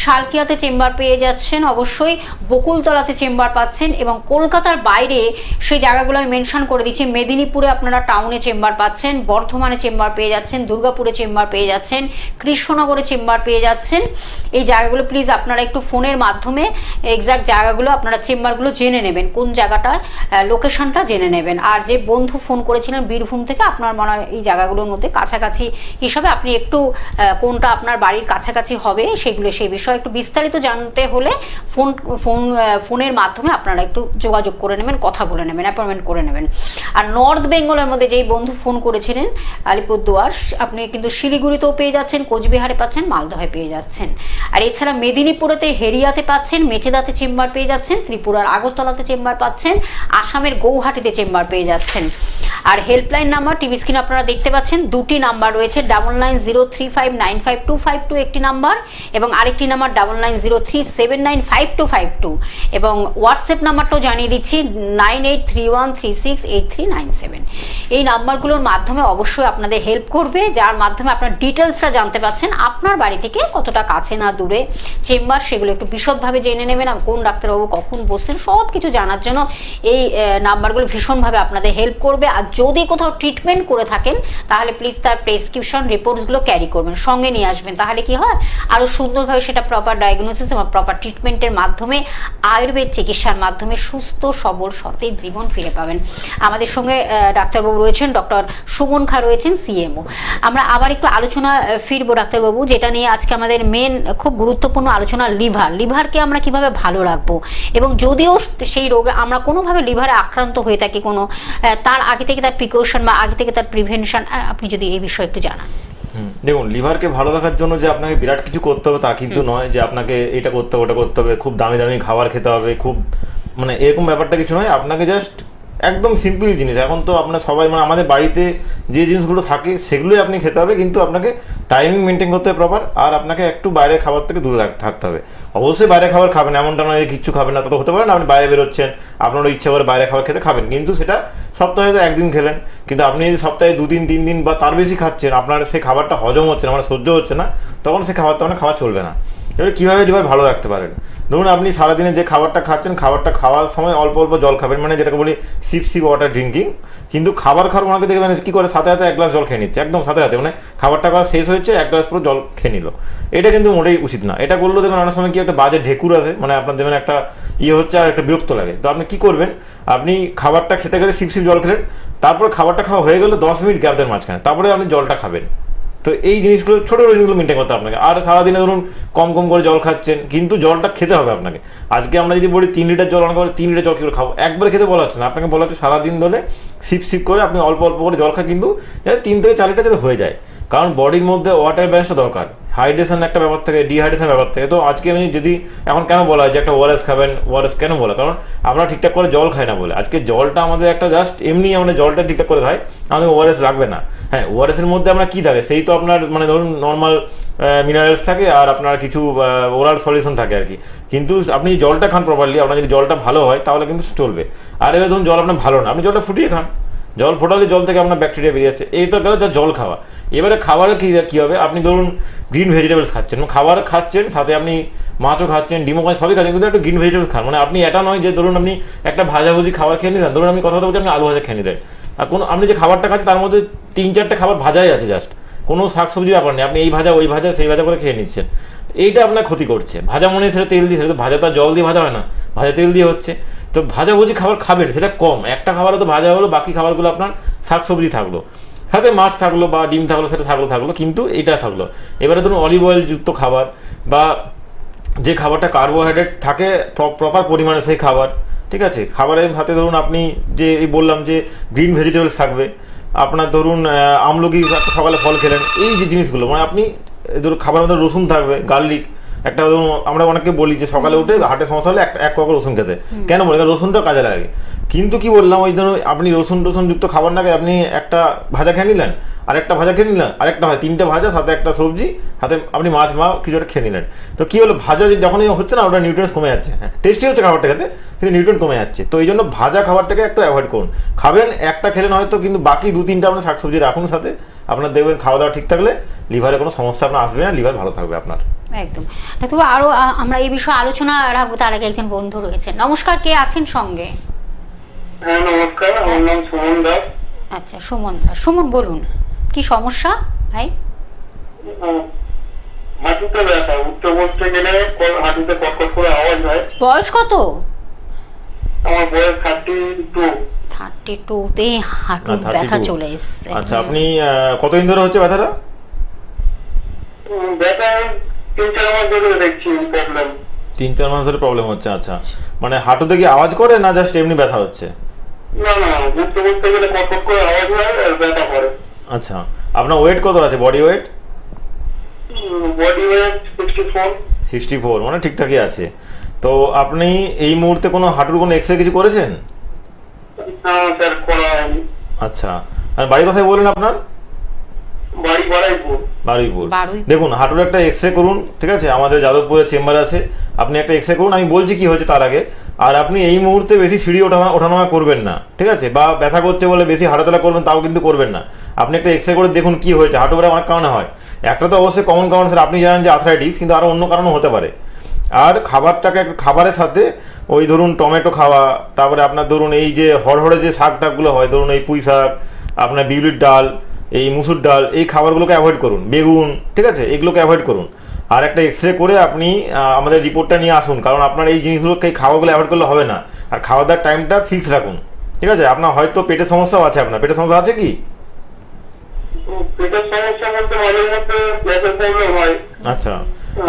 [SPEAKER 1] শালকিয়াতে চেম্বার পেয়ে যাচ্ছেন, অবশ্যই বকুলতলাতে চেম্বার পাচ্ছেন, এবং কলকাতার বাইরে সেই জায়গাগুলো আমি মেনশন করে দিচ্ছি। মেদিনীপুরে আপনারা টাউনে চেম্বার পাচ্ছেন, বর্ধমানে চেম্বার পেয়ে যাচ্ছেন, দুর্গাপুরে চেম্বার পেয়ে যাচ্ছেন, কৃষ্ণনগরে চেম্বার পেয়ে যাচ্ছেন। এই জায়গাগুলো প্লিজ আপনারা একটু ফোনের মাধ্যমে এক্সাক্ট জায়গাগুলো আপনারা চেম্বারগুলো জেনে নেবেন, কোন জায়গাটা লোকেশনটা জেনে নেবেন। আর যে বন্ধু ফোন করেছিলেন বীরভূম থেকে, আপনার মনে হয় এই জায়গাগুলোর মধ্যে কাছাকাছি হিসাবে আপনি একটু কোনটা আপনার বাড়ির কাছাকাছি হবে সেগুলো, সেই বিষয়ে একটু বিস্তারিত জানতে হলে ফোনের মাধ্যমে আপনারা একটু যোগাযোগ করে নেবেন, কথা বলে নেবেন, অ্যাপয়েন্টমেন্ট করে নেবেন। আর নর্থ বেঙ্গলের মধ্যে যেই বন্ধু ফোন করেছিলেন আলিপুরদুয়ার, আপনি কিন্তু শিলিগুড়িতেও পেয়ে যাচ্ছেন, কোচবিহারে পাচ্ছেন, মালদহে পেয়ে যাচ্ছেন। আর এছাড়া মেদিনীপুরেতে হেরিয়াতে পাচ্ছেন, মেচেদাতে চেম্বার পেয়ে যাচ্ছেন, ত্রিপুরার আগরতলাতে চেম্বার পাচ্ছেন, আসামের গৌহাটিতে চেম্বার পেয়ে যাচ্ছেন। আর হেল্পলাইন নাম্বার টিভি স্ক্রিনে আপনারা দেখতে পাচ্ছেন, দুটি নাম্বার রয়েছে, 9903595252 একটি নাম্বার, এবং আরেকটি নাম্বার 9903795252, এবং হোয়াটসঅ্যাপ নাম্বারটাও জানিয়ে দিচ্ছি 9831368397। এই নাম্বারগুলোর মাধ্যমে অবশ্যই আপনাদের হেল্প করবে, যার মাধ্যমে আপনার ডিটেলসটা জানতে পারছেন, আপনার বাড়ি থেকে কতটা কাছে না দূরে চেম্বার সেগুলো একটু বিশদভাবে জেনে নেবেন। কোন ডাক্তারবাবু কখন বসছেন সব কিছু জানার জন্য এই নাম্বারগুলো ভীষণভাবে আপনাদের হেল্প করবে। আর যদি কোথাও ট্রিটমেন্ট করে থাকেন তাহলে প্লিজ তার প্রেসক্রিপশন রিপোর্টসগুলো ক্যারি করবেন, সঙ্গে নিয়ে আসবেন। তাহলে কি হয়, আরও সুন্দরভাবে সেটা প্রপার ডায়াগনোসিস এবং প্রপার ট্রিটমেন্টের মাধ্যমে, আয়ুর্বেদ চিকিৎসার মাধ্যমে সুস্থ সবল সতেজ জীবন ফিরে পাবেন। আমাদের সঙ্গে ডাক্তারবাবু রয়েছেন, ডক্টর সুমন খা রয়েছেন, সিএমও। আমরা আবার একটু আলোচনা ফিরবো ডাক্তারবাবু, যেটা নিয়ে আজকে আমাদের মেন খুব গুরুত্বপূর্ণ আলোচনা, লিভারকে আমরা কিভাবে ভালো রাখবো, এবং যদিও সেই রোগে আমরা কোনোভাবে লিভারে আক্রান্ত হয়ে থাকি, কোনো তার আগে থেকে তার প্রিকশন বা আগে থেকে তার প্রিভেনশন, আপনি যদি এই বিষয়ে একটু জানান।
[SPEAKER 2] দেখুন, লিভারকে ভালো রাখার জন্য যে আপনাকে বিরাট কিছু করতে হবে তা কিন্তু নয়, যে আপনাকে এটা করতে হবে ওটা করতে হবে, খুব দামি দামি খাবার খেতে হবে, খুব মানে এরকম ব্যাপারটা কিছু নয়। আপনাকে জাস্ট একদম সিম্পল জিনিস। এখন তো আপনার সবাই মানে আমাদের বাড়িতে যে জিনিসগুলো থাকে সেগুলোই আপনি খেতে হবে, কিন্তু আপনাকে টাইমিং মেনটেন করতে হবে প্রপার, আর আপনাকে একটু বাইরের খাবার থেকে দূরে থাকতে হবে। অবশ্যই বাইরে খাবার খাবেন, এমনটা নয় কিচ্ছু খাবেন না, তা তো হতে পারে না। আপনি বাইরে বেরোচ্ছেন, আপনারও ইচ্ছা করে বাইরে খাবার খেতে খাবেন, কিন্তু সেটা সপ্তাহে তো একদিন খেলেন। কিন্তু আপনি যদি সপ্তাহে 2 দিন 3 দিন বা তার বেশি খাচ্ছেন, আপনার সেই খাবারটা হজম হচ্ছে না, মানে সহ্য হচ্ছে না, তখন সেই খাবারটা মানে খাওয়া চলবে না। এবার কীভাবে লিভার ভালো রাখতে পারেন? ধরুন আপনি সারাদিনে যে খাবারটা খাচ্ছেন, খাবারটা খাওয়ার সময় অল্প অল্প জল খাবেন, মানে যেটাকে বলি সিপ ওয়াটার ড্রিঙ্কিং। কিন্তু খাবার খাওয়ার ওনাকে দেখবেন কী করে সাথে সাথে 1 গ্লাস জল খেয়ে নিচ্ছে, একদম সাথে সাথে, মানে খাবারটা খাওয়া শেষ হয়েছে 1 গ্লাস পুরো জল খেয়ে নিল। এটা কিন্তু মোটেই উচিত না। এটা করলেও দেখবেন অনেক সময় কি একটা বাজে ঢেকুর আছে, মানে আপনার দেখবেন একটা হচ্ছে আর একটা বিরক্ত লাগে। তো আপনি কী করবেন, আপনি খাবারটা খেতে খেতে সিপ জল খেলেন, তারপর খাবারটা খাওয়া হয়ে গেল 10 মিনিট গ্যাপ দেন মাঝখানে, তারপরে আপনি জলটা খাবেন। তো এই জিনিসগুলো ছোটো জিনিসগুলো মেনটেন করতে হবে আপনাকে। আর সারাদিনে ধরুন কম কম করে জল খাচ্ছেন, কিন্তু জলটা খেতে হবে আপনাকে। আজকে আমরা যদি বলি 3 লিটার জল, অনেক 3 লিটার জল কী করে খাবো, একবারে খেতে বলা হচ্ছে না, আপনাকে বলা হচ্ছে সারাদিন ধরে সিপ করে আপনি অল্প অল্প করে জল খান, কিন্তু 3 থেকে 4 লিটার যাতে হয়ে যায়। কারণ বডির মধ্যে ওয়াটার ব্যালেন্সটা দরকার, হাইড্রেশন একটা ব্যাপার থাকে, ডিহাইড্রেশন ব্যাপার থাকে। তো আজকে আমি যদি এখন কেন বলা হয় যে একটা ওআরএস খাবেন, ওআরএস কেন বলা, কারণ আমরা ঠিকঠাক করে জল খাই না বলে। আজকে জলটা আমাদের একটা জাস্ট এমনি, আমরা জলটা ঠিকঠাক করে খাই, আমাদের ওআরএস লাগবে না। হ্যাঁ, ওআরএস এর মধ্যে আমরা কী থাকে, সেই তো আপনার মানে ধরুন নর্মাল মিনারেলস থাকে, আর আপনার কিছু ওরাল সলিউশন থাকে আর কি। কিন্তু আপনি জলটা খান প্রপারলি, আপনার যদি জলটা ভালো হয় তাহলে কিন্তু চলবে। আর এবার ধরুন জল আপনার ভালো না, আপনি জলটা ফুটিয়ে খান, জল ফোটালে জল থেকে আপনার ব্যাকটেরিয়া বেরিয়ে যাচ্ছে। এই তো গেল যা জল খাওয়া। এবারে খাবারে কী হবে, আপনি ধরুন গ্রিন ভেজিটেবলস খাচ্ছেন, খাবার খাচ্ছেন, সাথে আপনি মাছও খাচ্ছেন, ডিমও খাচ্ছেন, সবই খাচ্ছেন, কিন্তু একটু গ্রিন ভেজিটেবলস খান। মানে আপনি এটা নয় যে ধরুন আপনি একটা ভাজাভুজি খাবার খেয়ে নিলেন, ধরুন আমি কথা বলছি আপনি আলু ভাজা খেয়ে নিলেন, আর কোনো আপনি যে খাবারটা খাচ্ছেন তার মধ্যে 3-4টে খাবার ভাজাই আছে, জাস্ট কোনো শাকসবজি ব্যাপার নেই, আপনি এই ভাজা ওই ভাজা সেই ভাজা করে খেয়ে নিচ্ছেন। এইটা আপনার ক্ষতি করছে। ভাজা মনে সেটা তেল দিয়ে, সেটা তো ভাজা তো জল দিয়ে ভাজা হয় না, ভাজা তেল দিয়ে হচ্ছে। তো ভাজাভুজি খাবার খাবেন, সেটা কম, একটা খাবার তো ভাজা হলো, বাকি খাবারগুলো আপনার শাকসবজি থাকলো, সাথে মাছ থাকলো বা ডিম থাকলো, সেটা থাকলো, কিন্তু এটা থাকলো। এবারে ধরুন অলিভ অয়েল যুক্ত খাবার, বা যে খাবারটা কার্বোহাইড্রেট থাকে প্রপার পরিমাণে সেই খাবার, ঠিক আছে। খাবারের সাথে ধরুন আপনি যে এই বললাম যে গ্রিন ভেজিটেবলস থাকবে, আপনার ধরুন আমলকি সকালে ফল খেলেন, এই যে জিনিসগুলো, মানে আপনি ধরুন খাবারের মধ্যে রসুন থাকবে, গার্লিক একটা, ধরুন আমরা অনেকে বলি যে সকালে উঠে হার্টের সমস্যা হলে এক কোয়া রসুন খেতে, কেন বলি, রসুনটা কাজে লাগে। কিন্তু কি বললাম, ওই ধরুন আপনি রসুন যুক্ত খাবার না খেয়ে আপনি একটা ভাজা খেয়ে নিলেন, আরেকটা ভাজা খেয়ে নিলেন, আরেকটা হয় 3টে ভাজা, সাথে একটা সবজি, হাতে আপনি মাছ কিছু একটা খেয়ে নিলেন। তো কী হলো, ভাজা যখনই হচ্ছে না, ওটা নিউট্রিয়েন্টস কমে যাচ্ছে। হ্যাঁ, টেস্টি হচ্ছে খাবারটা খেতে, কিন্তু নিউট্রিয়েন্ট কমে যাচ্ছে। তো এই জন্য ভাজা খাবারটাকে একটু অ্যাভয়েড করুন। খাবেন একটা খেলেন হয়তো, কিন্তু বাকি 2-3টা আপনার শাকসবজি রাখুন সাথে, আপনার দেখবেন খাওয়া দাওয়া ঠিক থাকলে লিভারে কোনো সমস্যা আপনার আসবে না, লিভার ভালো থাকবে আপনার।
[SPEAKER 1] একদম। তবে আরো আমরা এই বিষয়ে আলোচনা রাখবো, তার আগে একজন বন্ধু রয়েছেন। নমস্কার, কে আছেন সঙ্গে?
[SPEAKER 3] হ্যাঁ নমস্কার, আমার নাম সুমন দাস।
[SPEAKER 1] আচ্ছা সুমন দাস, সুমন বলুন কি সমস্যা ভাই?
[SPEAKER 3] হাঁটুতে ব্যথা, উঠতে বসতে গেলে হাঁটুতে কটকট করে আওয়াজ হয়।
[SPEAKER 1] বয়স কত?
[SPEAKER 3] আমার বয়স 32।
[SPEAKER 1] 32তে হাঁটুর ব্যথা চলে এসেছে।
[SPEAKER 2] আচ্ছা, আপনি কতদিন ধরে হচ্ছে ব্যথাটা?
[SPEAKER 3] ব্যথা 3-4 মাস ধরে দেখছি প্রবলেম।
[SPEAKER 2] 3-4 মাস ধরে প্রবলেম হচ্ছে। আচ্ছা, মানে হাঁটুতে কি আওয়াজ করে না জাস্ট এমনি ব্যথা হচ্ছে?
[SPEAKER 3] না, উঠতে বসতে গেলে কটকট করে আওয়াজ হয় আর ব্যথা করে।
[SPEAKER 2] আচ্ছা, আপনার ওয়েট কত আছে, বডি ওয়েট?
[SPEAKER 3] Body weight 64।
[SPEAKER 2] 64, মানে ঠিকঠাকই আছে। তো আপনি এই মুহূর্তে কোনো হাঁটুর কোনো এক্সরে কিছু করেছেন?
[SPEAKER 3] না স্যার, করা হয়নি।
[SPEAKER 2] আচ্ছা, আর বাড়ি কোথায় বললেন আপনার?
[SPEAKER 3] বাড়ি বারুইপুর।
[SPEAKER 2] বারুইপুর। দেখুন, হাঁটুর একটা এক্সরে করুন, ঠিক আছে, আমাদের যাদবপুরে চেম্বার আছে, আপনি একটা এক্সরে করুন। আমি বলছি কি হয়েছে তার আগে। আর আপনি এই মুহূর্তে বেশি সিঁড়ি ওঠানামা করবেন না, ঠিক আছে, বা ব্যথা করছে বলে বেশি হাঁটাচলা করবেন তাও কিন্তু করবেন না। আপনি একটা এক্সরে করে দেখুন কি হয়েছে। হাঁটু ব্যথা অনেক কারণে হয়, একটা তো অবশ্যই কমন কারণ স্যার আপনি জানেন যে আর্থ্রাইটিস, কিন্তু আরও অন্য কারণও হতে পারে। আর খাবারের সাথে ওই ধরুন টমেটো খাওয়া, তারপরে আপনার ধরুন এই যে হড়হড়ে যে শাক টাকগুলো হয়, ধরুন এই পুঁই শাক, আপনার বিউলির ডাল, এই মুসুর ডাল, এই খাবারগুলোকে অ্যাভয়েড করুন। বেগুন, ঠিক আছে, এগুলোকে অ্যাভয়েড করুন। আর একটা এক্সরে করে আপনি আমাদের রিপোর্টটা নিয়ে আসুন, কারণ আপনার এই জিনিসগুলোকে এই খাওয়াগুলো অ্যাভয়েড করলে হবে না। আর খাওয়া দাওয়ার টাইমটা ফিক্স রাখুন, ঠিক আছে। আপনার হয়তো পেটের সমস্যাও আছে, আপনার পেটের সমস্যা আছে কি?
[SPEAKER 3] পেটের সমস্যা বলতে মাঝে মধ্যে গ্যাসের প্রবলেম হয়।
[SPEAKER 2] আচ্ছা,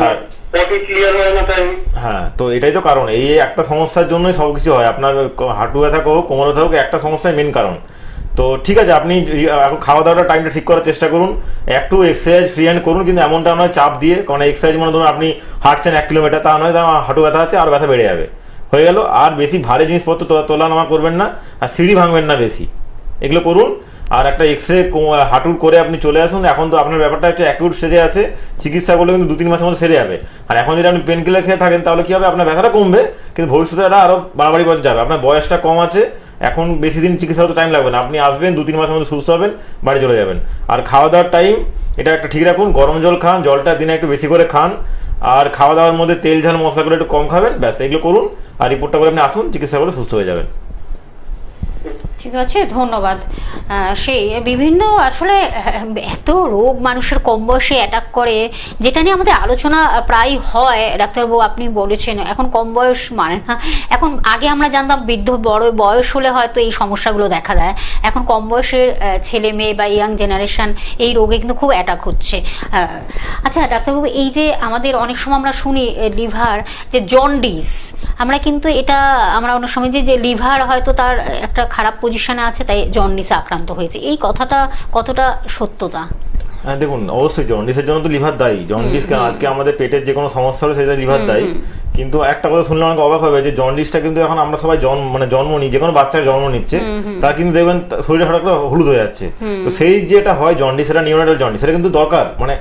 [SPEAKER 2] আর
[SPEAKER 3] পটি ক্লিয়ার হয় না তাই।
[SPEAKER 2] হ্যাঁ, তো এটাই তো কারণ, এই একটা সমস্যার জন্যই সব কিছু হয়। আপনার হাঁটু ব্যথা হোক, কোমর ব্যথা হোক, একটা সমস্যাই মেন কারণ। তো ঠিক আছে, আপনি এখন খাওয়া দাওয়াটা টাইমটা ঠিক করার চেষ্টা করুন, একটু এক্সারসাইজ ফ্রি হ্যান্ড করুন, কিন্তু এমনটা নয় চাপ দিয়ে, কারণ এক্সারসাইজ মানে ধরুন আপনি হাঁটছেন 1 কিলোমিটার, তা নয় তার হাঁটু ব্যথা আছে আর ব্যথা বেড়ে যাবে। হয়ে গেল। আর বেশি ভারী জিনিসপত্র তোলা নামা করবেন না, আর সিঁড়ি ভাঙবেন না বেশি, এগুলো করুন। আর একটা এক্সরে হাঁটুর করে আপনি চলে আসুন। এখন তো আপনার ব্যাপারটা একটা অ্যাকিউট স্টেজে আছে, চিকিৎসা করলে কিন্তু 2-3 মাসের মধ্যে সেরে যাবে। আর এখন যদি আপনি পেন কিলার খেয়ে থাকেন তাহলে কী হবে, আপনার ব্যথাটা কমবে কিন্তু ভবিষ্যতে এটা আরও বাড়াবাড়ি পথে যাবে। আপনার বয়সটা কম আছে, এখন বেশি দিন চিকিৎসা হতে টাইম লাগবে না, আপনি আসবেন 2-3 মাসের মধ্যে সুস্থ হবেন, বাড়ি চলে যাবেন। আর খাওয়া দাওয়ার টাইম এটা একটা ঠিক রাখুন, গরম জল খান, জলটা দিনে একটু বেশি করে খান, আর খাওয়া দাওয়ার মধ্যে তেল ঝাল মশলা করে একটু কম খাবেন, ব্যাস এগুলো করুন। আর রিপোর্টটা করে আপনি আসুন, চিকিৎসা করে সুস্থ হয়ে যাবেন।
[SPEAKER 1] ঠিক আছে, ধন্যবাদ। সেই বিভিন্ন আসলে এত রোগ মানুষের কম বয়সে অ্যাটাক করে, যেটা নিয়ে আমাদের আলোচনা প্রায় হয়। ডাক্তারবাবু আপনি বলেছেন এখন কম বয়স মানে না, এখন আগে আমরা জানতাম বৃদ্ধ বড় বয়স হলে হয়তো এই সমস্যাগুলো দেখা দেয়, এখন কম বয়সের ছেলে মেয়ে বা ইয়াং জেনারেশন এই রোগে কিন্তু খুব অ্যাটাক হচ্ছে। আচ্ছা ডাক্তারবাবু, এই যে আমাদের অনেক সময় আমরা শুনি লিভার যে জন্ডিস, আমরা কিন্তু এটা আমরা অনেক সময় যে লিভার হয়তো তার একটা খারাপ পজিশনে আছে তাই জন্ডিসে আক্রান্ত হয়েছে, এই কথাটা কতটা সত্যতা?
[SPEAKER 2] হ্যাঁ দেখুন, অবশ্যই জন্ডিসের জন্য তো লিভার দায়ী। জন্ডিস আজকে আমাদের পেটের যে কোনো সমস্যা হলে সেটা লিভার দায়ী। কিন্তু একটা কথা শুনলে অনেক অবাক হবে যে জন্ডিসটা কিন্তু এখন আমরা সবাই জন্ম নিই, যে কোনো বাচ্চার জন্ম নিচ্ছে তার কিন্তু দেখবেন শরীরে হঠাৎ করে হলুদ হয়ে যাচ্ছে। তো সেই যেটা হয় জন্ডিস, সেটা নিউনেটাল জন্ডিস, সেটা কিন্তু দরকার। মানে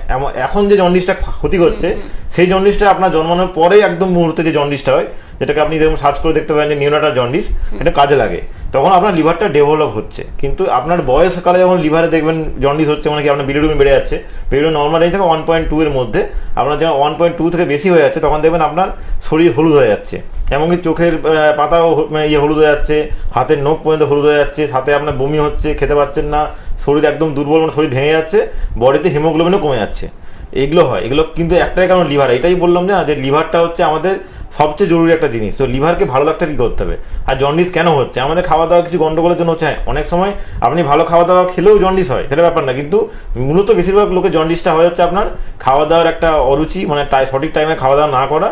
[SPEAKER 2] এখন যে জন্ডিসটা ক্ষতি করছে সেই জন্ডিসটা আপনার জন্মানোর পরেই একদম মুহূর্তে যে জন্ডিসটা হয়, যেটাকে আপনি দেখুন সার্চ করে দেখতে পারেন যে নিউনেটাল জন্ডিস, এটা কাজে লাগে, তখন আপনার লিভারটা ডেভেলপ হচ্ছে। কিন্তু আপনার বয়সকালে যখন লিভারে দেখবেন জন্ডিস হচ্ছে, মানে কি আপনার বিলিরুবিন বেড়ে যাচ্ছে, বিলিরুবিন নর্মাল রেঞ্জ থেকে 1.2 এর মধ্যে, আপনার যখন 1.2 থেকে বেশি হয়ে যাচ্ছে তখন দেখবেন আপনার শরীর হলুদ হয়ে যাচ্ছে, এমনকি চোখের পাতাও হলুদ হয়ে যাচ্ছে, হাতের নখ পর্যন্ত হলুদ হয়ে যাচ্ছে, সাথে আপনার বমি হচ্ছে, খেতে পাচ্ছেন না, শরীর একদম দুর্বল, মানে শরীর ভেঙে যাচ্ছে, বডিতে হিমোগ্লোবিনও কমে যাচ্ছে। এগুলো হয়, এগুলো কিন্তু একটাই কারণ লিভার। এটাই বললাম না যে লিভারটা হচ্ছে আমাদের সবচেয়ে জরুরি একটা জিনিস। তো লিভারকে ভালো রাখতে কী করতে হবে? আর জন্ডিস কেন হচ্ছে? আমাদের খাওয়া দাওয়া কিছু গন্ডগোলের জন্য হচ্ছে। হ্যাঁ, অনেক সময় আপনি ভালো খাওয়া দাওয়া খেলেও জন্ডিস হয়, সেটা ব্যাপার না, কিন্তু মূলত বেশিরভাগ লোকের জন্ডিসটা হয়ে হচ্ছে আপনার খাওয়া দাওয়ার একটা অরুচি, মানে সঠিক টাইমে খাওয়া দাওয়া না করা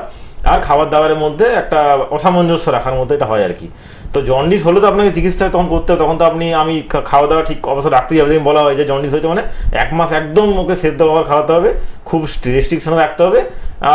[SPEAKER 2] আর খাবার দাবারের মধ্যে একটা অসামঞ্জস্য রাখার মধ্যে এটা হয় আর কি। তো জন্ডিস হলে তো আপনাকে চিকিৎসা তখন করতে হবে, তখন তো আমি খাওয়া দাওয়া ঠিক অবস্থা রাখতেই হবে। বলা হয় যে জন্ডিস হয়েছে মানে 1 মাস একদম ওকে সেদ্ধ খাবার খাওয়াতে হবে, খুব রেস্ট্রিকশনে রাখতে হবে,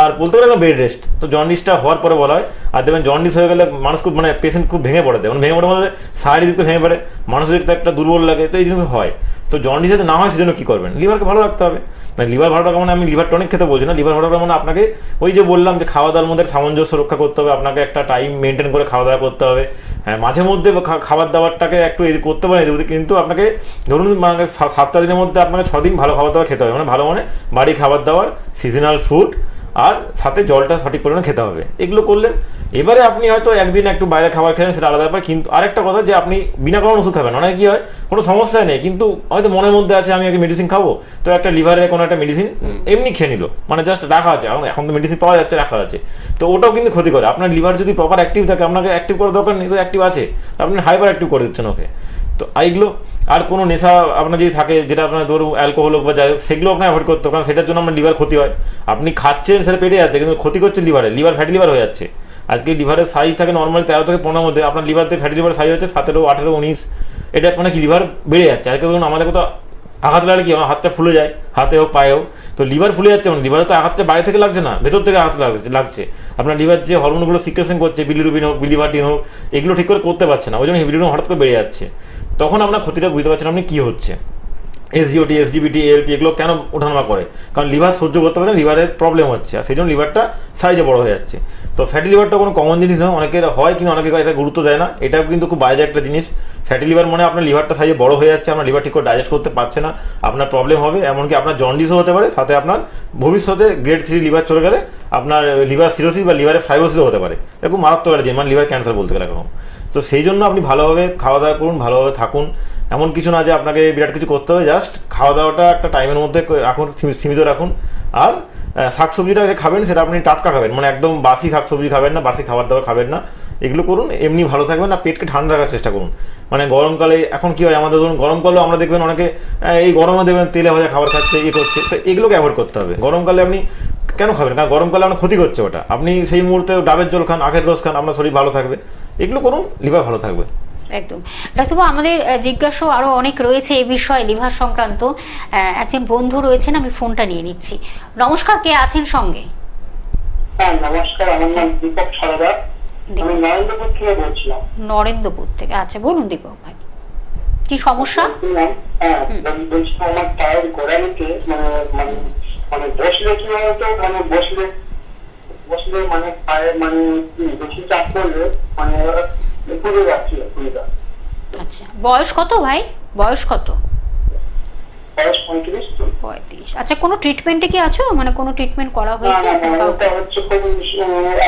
[SPEAKER 2] আর বলতে গেলে বেড রেস্ট। তো জন্ডিসটা হওয়ার পরে বলা হয়। আর দেখবেন জন্ডিস হয়ে গেলে মানুষ খুব পেশেন্ট খুব ভেঙে পড়ে, মানে ভেঙে পড়ে মধ্যে শারীরিক দিক থেকে ভেঙে পড়ে, মানুষের দিক থেকে একটা দুর্বল লাগে। তো এই জিনিস হয়। তো জন্ডিস যাতে না হয় সেজন্য কী করবেন? লিভারকে ভালো রাখতে হবে। মানে লিভার ভালো রাখা মানে আমি লিভার টনিক খেতে বলছি না, লিভার ভালো রাখা মানে আপনাকে ওই যে বললাম যে খাওয়া দাওয়ার মধ্যে সামঞ্জস্য রক্ষা করতে হবে, আপনাকে একটা টাইম মেনটেন করে খাওয়া দাওয়া করতে হবে। হ্যাঁ, মাঝে মধ্যে খাবার দাবারটাকে একটু করতে পারেন, কিন্তু আপনাকে ধরুন মানে 7টা দিনের মধ্যে আপনাকে 6 দিন ভালো খাবার দাবার খেতে হবে, মানে ভালো মানে বাড়ি খাবার দাবার, সিজনাল ফুড, আর সাথে জলটা সঠিক পরিমাণে খেতে হবে। এগুলো করলেন। এবারে আপনি হয়তো একদিন একটু বাইরে খাবার খেলেন, সেটা আলাদা ব্যাপার। কিন্তু আরেকটা কথা যে আপনি বিনা কারণ ওষুধ খাবেন, অনেক কি হয় কোনো সমস্যা নেই, কিন্তু হয়তো মনের মধ্যে আছে আমি একটা মেডিসিন খাবো, তো একটা লিভারের কোনো একটা মেডিসিন এমনি খেয়ে নিল, মানে জাস্ট রাখা আছে, এখন তো মেডিসিন পাওয়া যাচ্ছে, রাখা আছে, তো ওটাও কিন্তু ক্ষতি করে। আপনার লিভার যদি প্রপার অ্যাক্টিভ থাকে, আপনাকে অ্যাক্টিভ করার দরকার নেই, তো অ্যাক্টিভ আছে, আপনি হাইপার অ্যাক্টিভ করে দিচ্ছেন ওকে। তো এইগুলো আর কোনো নেশা আপনার যদি থাকে, যেটা আপনার ধরুন অ্যালকোহল হোক বা যাই হোক, সেগুলো আপনার অ্যাভয়েড করতে হবে, কারণ সেটার জন্য আপনার লিভার ক্ষতি হয়। আপনি খাচ্ছেন সেটা পেটে যাচ্ছে, কিন্তু ক্ষতি করছে লিভার ফ্যাটি লিভার হয়ে যাচ্ছে। আজকে লিভারের সাইজ থাকে নর্মালি 13 থেকে 15 মধ্যে, আপনার লিভার থেকে ফ্যাটি লিভার সাইজ হচ্ছে 17, 18, 19, এটা মানে কি লিভার বেড়ে যাচ্ছে। আজকে ধরুন আমাদের কোথাও আঘাত লাগলে কি আমার হাতটা ফুলে যায়, হাতে হোক পায়ে হোক, তো লিভার ফুলে যাচ্ছে, মানে লিভারে তো আঘাতটা বাইরে থেকে লাগছে না, ভেতর থেকে আঘাত লাগছে। আপনার লিভার যে হরমোনগুলো সিক্রেশন করছে, বিলিরুবিন হোক, বিলিভার্টিন হোক, এগুলো ঠিক করে করতে পারছে না, ওই জন্য বিলিরুবিন হঠাৎ করে বেড়ে যাচ্ছে। তখন আপনার ক্ষতিটা বুঝতে পারছেন আপনি কী হচ্ছে। এসজিওটি, এসজিবিটি, এএলপি এগুলো কেন ওঠানামা করে? কারণ লিভার সহ্য করতে পারছে না, লিভারের প্রবলেম হচ্ছে, আর সেই জন্য লিভারটা সাইজে বড় হয়ে যাচ্ছে। তো ফ্যাটি লিভারটা কোনো কমন জিনিস নয়, অনেকের হয় কিন্তু অনেকে এটা গুরুত্ব দেয় না, এটাও কিন্তু খুব বাজে একটা জিনিস। ফ্যাটি লিভার মানে আপনার লিভারটা সাইজে বড় হয়ে যাচ্ছে, আপনার লিভার ঠিক করে ডাইজেস্ট করতে পারছে না, আপনার প্রবলেম হবে, এমনকি আপনার জন্ডিসও হতে পারে, সাথে আপনার ভবিষ্যতে গ্রেড 3 লিভার চলে গেলে আপনার লিভার সিরোসিস বা লিভারের ফাইব্রোসিসও হতে পারে, এরকম মারাত্মক একটা জিনিস, মানে লিভার ক্যান্সার বলতে গেলে এরকম। তো সেই জন্য আপনি ভালোভাবে খাওয়া দাওয়া করুন, ভালোভাবে থাকুন। এমন কিছু না যে আপনাকে বিরাট কিছু করতে হবে, জাস্ট খাওয়া দাওয়াটা একটা টাইমের মধ্যে রাখুন, সীমিত রাখুন। আর শাকসবজিটা যে খাবেন সেটা আপনি টাটকা খাবেন, মানে একদম বাসি শাকসবজি খাবেন না, বাসি খাবার দাবার খাবেন না, এগুলো করুন। এমনি ভালো থাকবেন, আর পেটকে ঠান্ডা রাখার চেষ্টা করুন। মানে গরমকালে এখন কি হয় আমাদের, ধরুন গরমকালেও আমরা দেখবেন অনেকে এই গরমে দেখবেন তেলে ভাজা খাবার খাচ্ছে, করছে, তো এগুলোকে অ্যাভয়েড করতে হবে। গরমকালে আপনি কেন খাবেন? কারণ গরমকালে আপনার ক্ষতি করছে ওটা। আপনি সেই মুহূর্তে ডাবের জল খান, আখের রস খান, আপনার শরীর ভালো থাকবে। এগুলো করুন, লিভার ভালো থাকবে।
[SPEAKER 1] একদম। ডাক্তারবাবু, আমাদের জিজ্ঞাসা আরো অনেক রয়েছে এই বিষয়ে, লিভার সংক্রান্ত। একজন বন্ধু রয়েছেন, আমি ফোনটা নিয়ে নিচ্ছি। নমস্কার, কে আছেন সঙ্গে?
[SPEAKER 3] হ্যাঁ নমস্কার, আমার নাম দীপক সরদার। আমি নরেন্দ্রপুর থেকে বলছিলাম।
[SPEAKER 1] নরেন্দ্রপুর থেকে, আচ্ছা বলুন দীপক ভাই, কি সমস্যা?
[SPEAKER 3] হ্যাঁ, বলছিলাম আমার পায়ের গোড়ালিতে মানে মানে মানে বসলে কি হয়তো মানে বসলে মানে পায়ে মানে বেশি চাপ করলে মানে পুড়ে যাচ্ছে পুরোটা।
[SPEAKER 1] আচ্ছা, বয়স কত ভাই, বয়স কত?
[SPEAKER 3] বয়স 35।
[SPEAKER 1] 35। আচ্ছা, কোনো ট্রিটমেন্টে কি আছো, মানে কোনো ট্রিটমেন্ট করা
[SPEAKER 3] না
[SPEAKER 1] হয়েছে?
[SPEAKER 3] না না, ওটা হচ্ছে কোন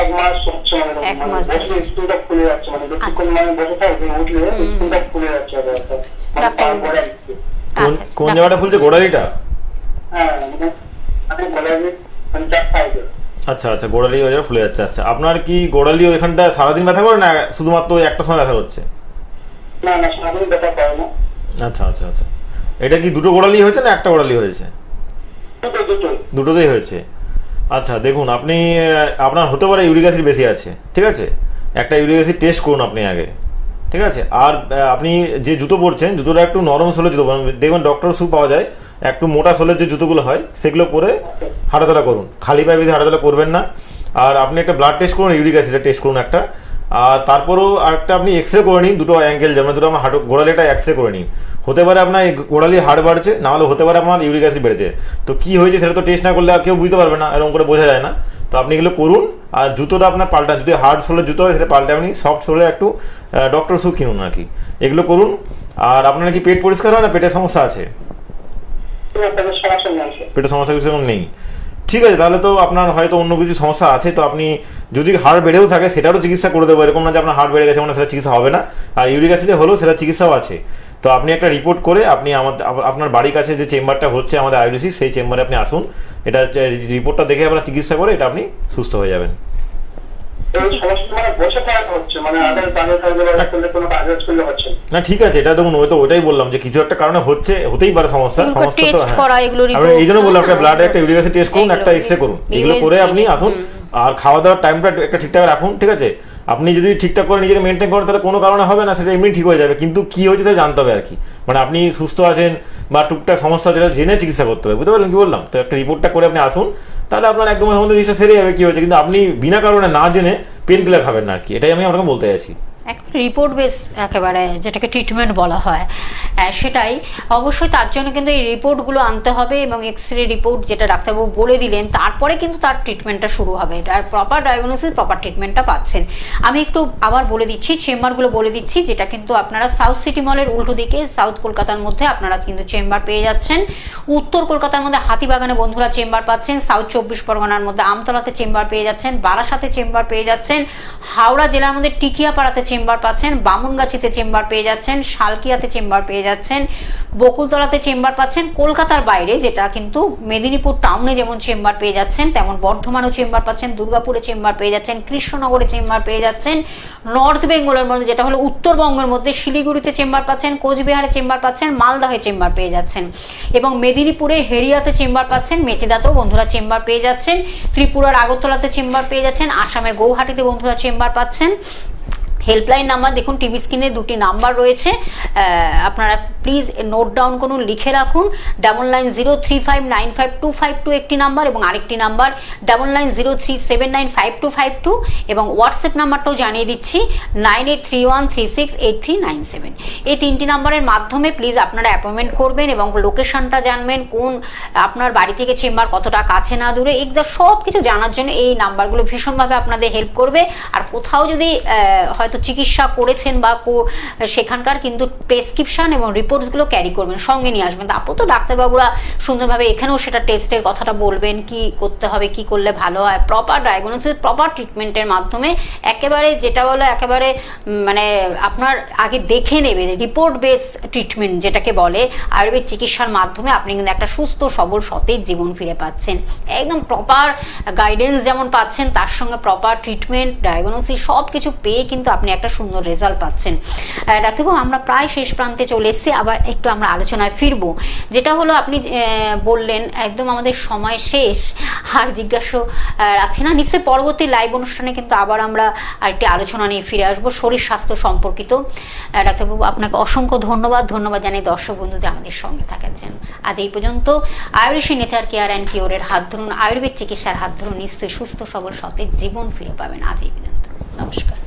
[SPEAKER 3] 1 মাস হচ্ছে মানে
[SPEAKER 1] এক মাস
[SPEAKER 3] বসলে স্কিনটা ফুলে যাচ্ছে, মানে বেশিক্ষণ মানে বসে থাকলে উঠলে স্কিনটা ফুলে যাচ্ছে মানে পায়ের গোড়ালিতে।
[SPEAKER 2] কোন জায়গাটা ফুলছে? গোড়ালিটা?
[SPEAKER 3] হ্যাঁ, মানে গোড়ালি মানে চাপ পাইবে।
[SPEAKER 2] আচ্ছা আচ্ছা, গোড়ালি ওই জায়গা ফুলে যাচ্ছে। আচ্ছা, আপনার কি গোড়ালি ওইখানটা সারাদিন ব্যথা করে না শুধুমাত্র ওই একটা সময় ব্যথা করছে?
[SPEAKER 3] না না, সারাদিন ব্যথা পায় না।
[SPEAKER 2] আচ্ছা আচ্ছা আচ্ছা, এটা কি দুটো গোড়ালি হয়েছে না একটা গোড়ালি হয়েছে? দুটোতেই হয়েছে। আচ্ছা দেখুন, আপনি আপনার হতে পারে ইউরিক অ্যাসিড বেশি আছে, ঠিক আছে? একটা ইউরিক অ্যাসিড টেস্ট করুন আপনি আগে, ঠিক আছে? আর আপনি যে জুতো পরছেন, জুতোটা একটু নরম সোলের জুতো দেখবেন, ডক্টর শু পাওয়া যায়, একটু মোটা সোলের যে জুতোগুলো হয় সেগুলো পরে হাঁটাচলা করুন, খালি পায়ে বেশি হাঁটাচলা করবেন না। আর আপনি একটা ব্লাড টেস্ট করুন, ইউরিক অ্যাসিডের টেস্ট করুন একটা। আর তারপরেও আরেকটা আপনি এক্সরে করে নিন, দুটো অ্যাঙ্গেল, যেমন দুটো আমার হাঁটু গোড়ালিটা এক্সরে করে নিন। হতে পারে আপনার গোড়ালি হাড় বাড়ছে, না হলে হতে পারে আপনার ইউরিক অ্যাসিড বেড়েছে। তো কি হয়েছে সেটা তো টেস্ট না করলে কেউ বুঝতে পারবে না, এরকম করে বোঝা যায় না। তো আপনি এগুলো করুন। আর জুতোটা আপনার পাল্টান, যদি হার্ড সোলের জুতো হয় সেটা পাল্টে আপনি সফট সোলে একটু ডক্টর শু কিনুন আর কি, এগুলো করুন। আর আপনার কি পেট পরিষ্কার হয় না, পেটের সমস্যা আছে? পেটের সমস্যা কিছু নেই, ঠিক আছে। তাহলে তো আপনার হয়তো অন্য কিছু সমস্যা আছে। তো আপনি যদি হাড় বেড়েও থাকে সেটারও চিকিৎসা করে দেবো, এরকম না যে আপনার হাড় বেড়ে গেছে মানে সেটা চিকিৎসা হবে না। আর ইউরিক অ্যাসিডে হলেও সেটা চিকিৎসাও আছে। তো আপনি একটা রিপোর্ট করে আপনি আপনার বাড়ির কাছে যে চেম্বারটা হচ্ছে আমাদের আইডিসি, সেই চেম্বারে আপনি আসুন। এটা রিপোর্টটা দেখে আপনার চিকিৎসা করে এটা আপনি সুস্থ হয়ে যাবেন। না ঠিক আছে, এটা দেখুন, ওই তো ওটাই বললাম যে কিছু একটা কারণে হচ্ছে, হতেই পারে সমস্যা। সমস্যা তো আমি এই জন্য বললাম একটা ব্লাড, একটা ইউরিক অ্যাসিড টেস্ট করুন, একটা এক্সরে করুন, এগুলো করে আপনি আসুন। আর খাওয়া দাওয়ার টাইমটা একটা ঠিকঠাক রাখুন, ঠিক আছে? আপনি যদি ঠিকঠাক করে নিজেকে মেনটেন করেন তাহলে কোনো কারণে হবে না, সেটা এমনি ঠিক হয়ে যাবে। কিন্তু কি হয়েছে সেটা জানতে হবে আর কি, মানে আপনি সুস্থ আছেন বা টুকটাক সমস্যা যেটা জেনে চিকিৎসা করতে হবে, বুঝতে পারলেন কি বললাম? তো একটা রিপোর্টটা করে আপনি আসুন, তাহলে আপনার একদম মধ্যে জিনিসটা সেরে যাবে কি হয়েছে। কিন্তু আপনি বিনা কারণে না জেনে পেন কিলার খাবেন না আর কি, এটাই আমি আপনাকে বলতে চাইছি।
[SPEAKER 1] রিপোর্ট বেস একেবারে যেটাকে ট্রিটমেন্ট বলা হয়, সেটাই অবশ্যই। তার জন্য কিন্তু এই রিপোর্টগুলো আনতে হবে এবং এক্সরে রিপোর্ট যেটা ডাক্তারবাবু বলে দিলেন, তারপরে কিন্তু তার ট্রিটমেন্টটা শুরু হবে। প্রপার ডায়াগনোসিস, প্রপার ট্রিটমেন্টটা পাচ্ছেন। আমি একটু আবার বলে দিচ্ছি, চেম্বারগুলো বলে দিচ্ছি, যেটা কিন্তু আপনারা সাউথ সিটি মলের উল্টো দিকে সাউথ কলকাতার মধ্যে আপনারা কিন্তু চেম্বার পেয়ে যাচ্ছেন। উত্তর কলকাতার মধ্যে হাতিবাগানে বন্ধুরা চেম্বার পাচ্ছেন। সাউথ 24 পরগনার মধ্যে আমতলাতে চেম্বার পেয়ে যাচ্ছেন। বারাসাতে চেম্বার পেয়ে যাচ্ছেন। হাওড়া জেলার মধ্যে টিকিয়াপাড়াতে চেম্বার পাচ্ছেন। বামুনগাছিতে চেম্বার পেয়ে যাচ্ছেন। শালকিয়াতে চেম্বার পেয়ে যাচ্ছেন। বকুলতলাতে চেম্বার পাচ্ছেন। কলকাতার বাইরে যেটা কিন্তু মেদিনীপুর টাউনে যেমন চেম্বার পেয়ে যাচ্ছেন, তেমন বর্ধমানেও চেম্বার পাচ্ছেন। দুর্গাপুরে চেম্বার পেয়ে যাচ্ছেন। কৃষ্ণনগরে চেম্বার পেয়ে যাচ্ছেন। নর্থ বেঙ্গলের মধ্যে যেটা হলো উত্তরবঙ্গের মধ্যে শিলিগুড়িতে চেম্বার পাচ্ছেন। কোচবিহারে চেম্বার পাচ্ছেন। মালদহে চেম্বার পেয়ে যাচ্ছেন এবং মেদিনীপুরে হেরিয়াতে চেম্বার পাচ্ছেন। মেচেদাতেও বন্ধুরা চেম্বার পেয়ে যাচ্ছেন। ত্রিপুরার আগরতলাতে চেম্বার পেয়ে যাচ্ছেন। আসামের গৌহাটিতে বন্ধুরা চেম্বার পাচ্ছেন। হেল্পলাইন নাম্বার দেখুন টিভি স্ক্রিনে দুটি নাম্বার রয়েছে, আপনারা প্লিজ নোট ডাউন করুন, লিখে রাখুন। 9903595252 একটি নাম্বার এবং আরেকটি নাম্বার 9903795252 এবং হোয়াটসঅ্যাপ নাম্বারটাও জানিয়ে দিচ্ছি 9831368397। এই তিনটি নাম্বারের মাধ্যমে প্লিজ আপনারা অ্যাপয়েন্টমেন্ট করবেন এবং লোকেশনটা জানবেন, কোন আপনার বাড়ি থেকে চেম্বার কতটা কাছে না দূরে, এক্সাক্ট সব কিছু জানার জন্য এই নাম্বারগুলো ভীষণভাবে আপনাদের হেল্প করবে। আর কোথাও যদি হয়তো চিকিৎসা করেছেন বা সেখানকার কিন্তু প্রেসক্রিপশন এবং রিপোর্টসগুলো ক্যারি করবেন, সঙ্গে নিয়ে আসবেন। তারপর তো ডাক্তারবাবুরা সুন্দরভাবে এখানেও সেটা টেস্টের কথাটা বলবেন, কি করতে হবে, কি করলে ভালো হয়। প্রপার ডায়াগনোসিস, প্রপার ট্রিটমেন্টের মাধ্যমে একেবারে যেটা বলে একেবারে মানে আপনার আগে দেখে নেবে, রিপোর্ট বেস ট্রিটমেন্ট যেটাকে বলে, আয়ুর্বেদ চিকিৎসার মাধ্যমে আপনি কিন্তু একটা সুস্থ সবল সতেজ জীবন ফিরে পাচ্ছেন। একদম প্রপার গাইডেন্স যেমন পাচ্ছেন, তার সঙ্গে প্রপার ট্রিটমেন্ট, ডায়াগনোসিস সব কিছু পেয়ে কিন্তু আপনি একটা সুন্দর রেজাল্ট পাচ্ছেন। ডাক্তারবাবু, আমরা প্রায় শেষ প্রান্তে চলে এসেছি, আবার একটু আমরা আলোচনায় ফিরবো। যেটা হলো আপনি বললেন একদম আমাদের সময় শেষ, আর জিজ্ঞাসা রাখছি না, নিশ্চয়ই পরবর্তী লাইভ অনুষ্ঠানে কিন্তু আবার আমরা আরেকটি আলোচনা নিয়ে ফিরে আসবো শরীর স্বাস্থ্য সম্পর্কিত। ডাক্তারবাবু, আপনাকে অসংখ্য ধন্যবাদ জানাই দর্শক বন্ধুদের আমাদের সঙ্গে থাকার জন্য। আজ এই পর্যন্ত। আয়ুর্বেদ নেচার কেয়ার অ্যান্ড কিওরের হাত ধরুন, আয়ুর্বেদ চিকিৎসার হাত ধরুন, নিশ্চয়ই সুস্থ সবল সতেজ জীবন ফিরে পাবেন। আজ এই পর্যন্ত, নমস্কার।